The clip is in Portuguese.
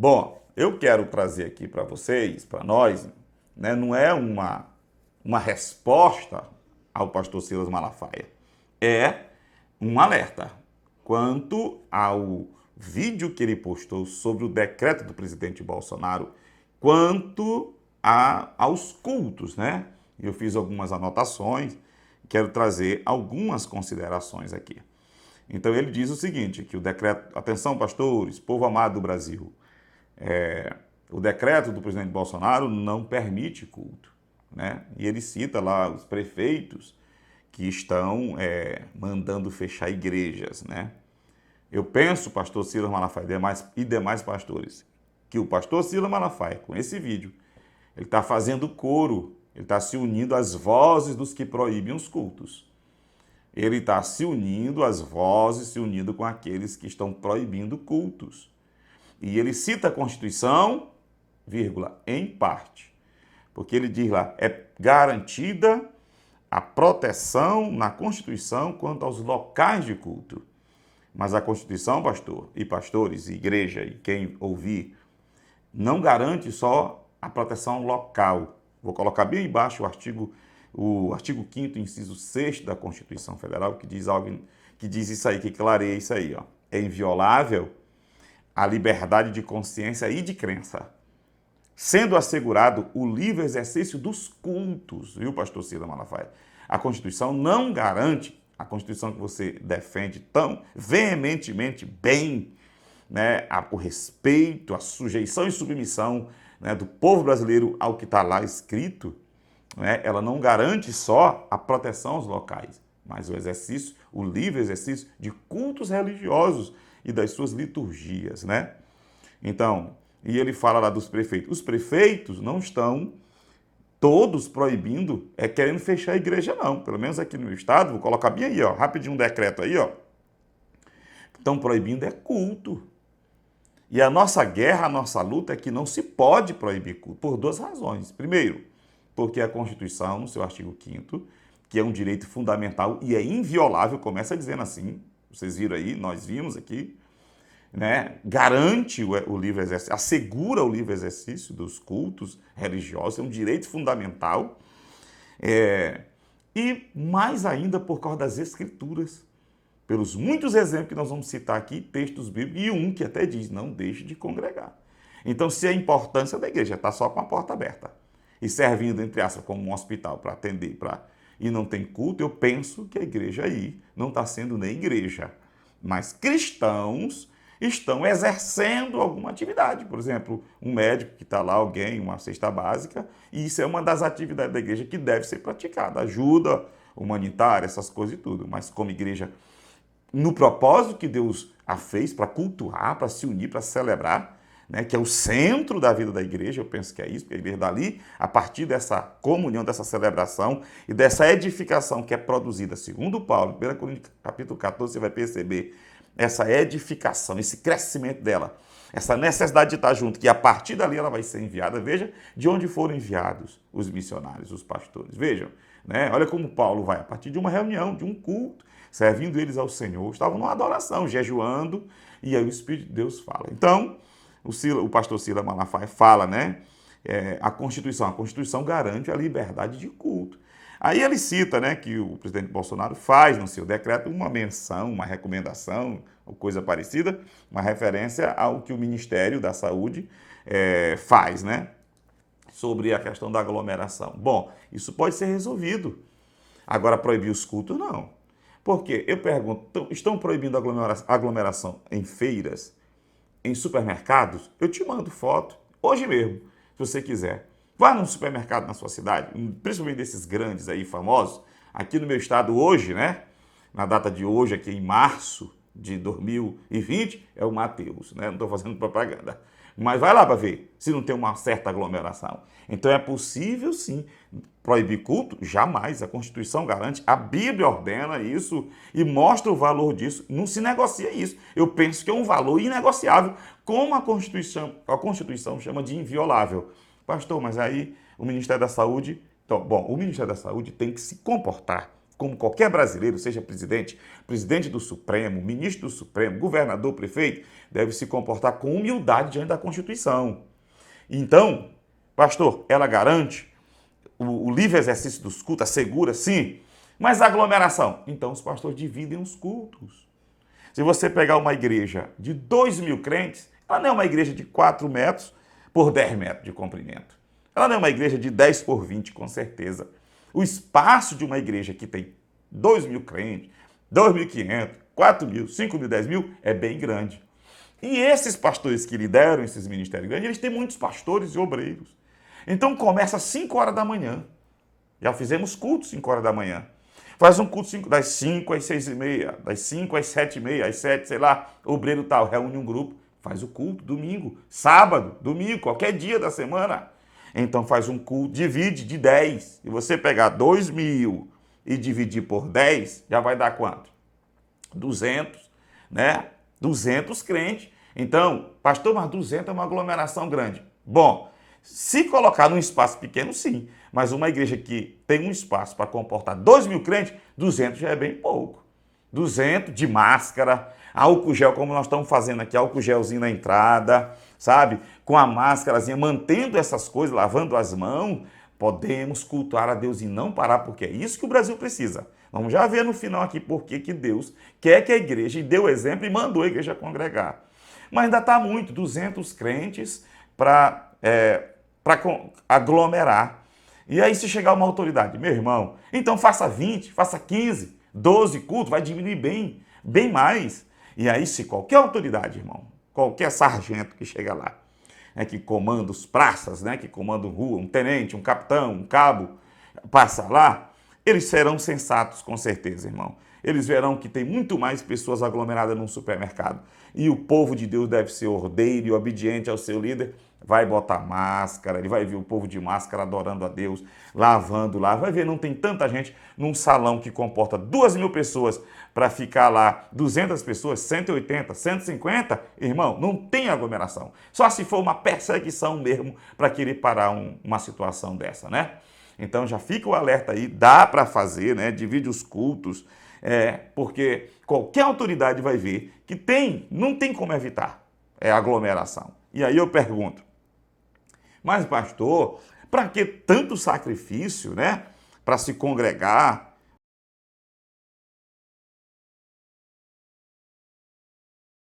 Bom, eu quero trazer aqui para vocês, para nós, né, não é uma resposta ao pastor Silas Malafaia, é um alerta quanto ao vídeo que ele postou sobre o decreto do presidente Bolsonaro, quanto aos cultos, né? Eu fiz algumas anotações, quero trazer algumas considerações aqui. Então ele diz o seguinte, que o decreto, atenção pastores, povo amado do Brasil, o decreto do presidente Bolsonaro não permite culto, né? E ele cita lá os prefeitos que estão mandando fechar igrejas, né? Eu penso, pastor Silas Malafaia e demais pastores, que o pastor Silas Malafaia, com esse vídeo, ele está fazendo coro, ele está se unindo às vozes dos que proíbem os cultos. Ele está se unindo às vozes, se unindo com aqueles que estão proibindo cultos. E ele cita a Constituição, vírgula, em parte. Porque ele diz lá, é garantida a proteção na Constituição quanto aos locais de culto. Mas a Constituição, pastor, e pastores, e igreja, e quem ouvir, não garante só a proteção local. Vou colocar bem embaixo o artigo 5º, inciso 6 da Constituição Federal, que diz isso aí, que clareia isso aí, ó. É inviolável a liberdade de consciência e de crença, sendo assegurado o livre exercício dos cultos, viu, pastor Silas Malafaia? A Constituição não garante, a Constituição que você defende tão veementemente bem, né, o respeito, a sujeição e submissão, né, do povo brasileiro ao que está lá escrito, né, ela não garante só a proteção aos locais, mas o exercício, o livre exercício de cultos religiosos e das suas liturgias, né? Então, e ele fala lá dos prefeitos. Os prefeitos não estão todos proibindo, querendo fechar a igreja, não. Pelo menos aqui no meu estado, vou colocar bem aí, ó, rapidinho um decreto aí, ó. Estão proibindo culto. E a nossa guerra, a nossa luta é que não se pode proibir culto, por duas razões. Primeiro, porque a Constituição, no seu artigo 5º, que é um direito fundamental e é inviolável, começa dizendo assim, vocês viram aí, nós vimos aqui, né, garante o livre exercício, assegura o livre exercício dos cultos religiosos, é um direito fundamental, e mais ainda por causa das escrituras, pelos muitos exemplos que nós vamos citar aqui, textos bíblicos, e um que até diz, não deixe de congregar. Então, se a importância da igreja está só com a porta aberta e servindo, entre aspas, como um hospital para atender, e não tem culto, eu penso que a igreja aí não está sendo nem igreja, mas cristãos estão exercendo alguma atividade. Por exemplo, um médico que está lá, alguém, uma cesta básica, e isso é uma das atividades da igreja que deve ser praticada. Ajuda humanitária, essas coisas e tudo. Mas como igreja, no propósito que Deus a fez para cultuar, para se unir, para celebrar, né, que é o centro da vida da igreja, eu penso que é isso, porque a igreja dali, a partir dessa comunhão, dessa celebração e dessa edificação que é produzida, segundo Paulo, 1 Coríntios capítulo 14, você vai perceber essa edificação, esse crescimento dela, essa necessidade de estar junto, que a partir dali ela vai ser enviada. Veja de onde foram enviados os missionários, os pastores. Vejam, né? Olha como Paulo vai, a partir de uma reunião, de um culto, servindo eles ao Senhor, estavam numa adoração, jejuando, e aí o Espírito de Deus fala. Então, o pastor Silas Malafaia fala, né? A Constituição garante a liberdade de culto. Aí ele cita, né, que o presidente Bolsonaro faz no seu decreto uma menção, uma recomendação, ou coisa parecida, uma referência ao que o Ministério da Saúde faz, né, sobre a questão da aglomeração. Bom, isso pode ser resolvido. Agora, proibir os cultos, não. Porque, eu pergunto, estão proibindo a aglomeração em feiras, em supermercados? Eu te mando foto, hoje mesmo, se você quiser. Vá num supermercado na sua cidade, principalmente desses grandes aí, famosos. Aqui no meu estado hoje, né? Na data de hoje, aqui em março de 2020, é o Mateus, né? Não estou fazendo propaganda. Mas vai lá para ver se não tem uma certa aglomeração. Então é possível, sim, proibir culto? Jamais. A Constituição garante, a Bíblia ordena isso e mostra o valor disso. Não se negocia isso. Eu penso que é um valor inegociável, como a Constituição chama de inviolável. Pastor, mas aí o Ministério da Saúde... Então, bom, o Ministério da Saúde tem que se comportar como qualquer brasileiro, seja presidente, presidente do Supremo, ministro do Supremo, governador, prefeito, deve se comportar com humildade diante da Constituição. Então, pastor, ela garante o livre exercício dos cultos, assegura, sim, mas a aglomeração? Então, os pastores dividem os cultos. Se você pegar uma igreja de 2.000 crentes, ela não é uma igreja de 4 metros por 10 metros de comprimento. Ela não é uma igreja de 10 por 20, com certeza. O espaço de uma igreja que tem 2.000 crentes, 2.500, 4.000, 5.000, 10.000 é bem grande. E esses pastores que lideram esses ministérios grandes, eles têm muitos pastores e obreiros. Então começa às 5 horas da manhã. Já fizemos culto 5 horas da manhã. Faz um culto das 5 às 6h30, das 5 às 7h30, às 7, sei lá, obreiro tal, reúne um grupo, faz o culto, domingo, sábado, domingo, qualquer dia da semana. Então faz um culto, divide de 10. E você pegar 2.000 e dividir por 10, já vai dar quanto? 200, né? 200 crentes. Então, pastor, mas 200 é uma aglomeração grande. Bom, se colocar num espaço pequeno, sim. Mas uma igreja que tem um espaço para comportar 2.000 crentes, 200 já é bem pouco. 200 de máscara, álcool gel, como nós estamos fazendo aqui, álcool gelzinho na entrada, sabe? Com a máscarazinha, mantendo essas coisas, lavando as mãos, podemos cultuar a Deus e não parar, porque é isso que o Brasil precisa. Vamos já ver no final aqui por que Deus quer que a igreja, e deu exemplo e mandou a igreja congregar. Mas ainda está muito, 200 crentes para aglomerar. E aí se chegar uma autoridade, meu irmão, então faça 20, faça 15, 12 cultos, vai diminuir bem mais. E aí se qualquer autoridade, irmão, qualquer sargento que chega lá, que comanda os praças, que comanda rua, um tenente, um capitão, um cabo, passa lá, eles serão sensatos com certeza, irmão. Eles verão que tem muito mais pessoas aglomeradas num supermercado. E o povo de Deus deve ser ordeiro e obediente ao seu líder. Vai botar máscara, ele vai ver o povo de máscara adorando a Deus, lavando lá. Vai ver, não tem tanta gente num salão que comporta 2.000 pessoas para ficar lá 200 pessoas, 180, 150. Irmão, não tem aglomeração. Só se for uma perseguição mesmo para querer parar uma situação dessa, né? Então já fica o alerta aí, dá para fazer, né? Divide os cultos, porque qualquer autoridade vai ver que não tem como evitar aglomeração. E aí eu pergunto, mas pastor, para que tanto sacrifício, né? Para se congregar,